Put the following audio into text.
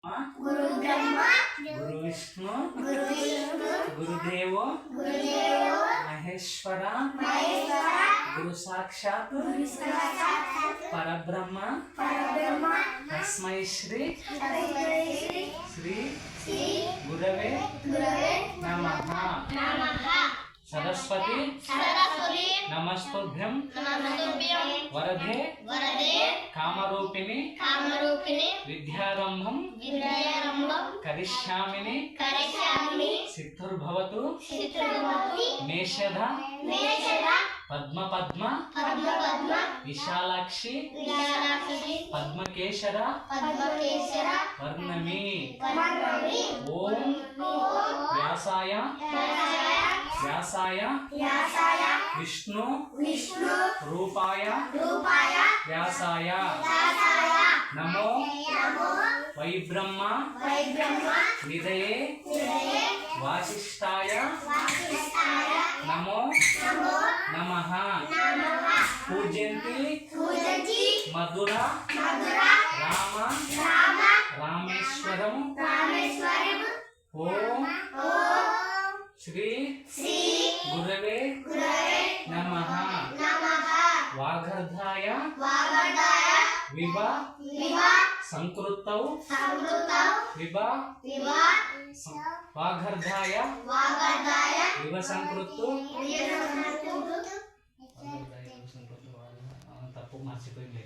गुरु ब्रह्मा गुरु विष्णु गुरुदेवो महेश्वर गुरु साक्षात् परब्रह्म तस्मै श्री गुरवे नमः। सरस्वती नमस्तुभ्यं वरदे कामरूपिणी विद्यारंभं करिष्यामि सिद्धुर्भवतु मेषधा पद्म विशालाक्षी पद्मकेशर वर्णमी। ओम व्यासाय विष्णु रूपाय व्यासाय नमो वैब्रह्म निधये वासिष्ठाय नमो नमः। पूजन्ति मधुरा रामेश्वरम। ओम श्री गुरवे नमः। वागर्धाय विवा संकृतौ विवा वागर्धाय विवा संकृतौ तप्पु मर्चिपोయింది।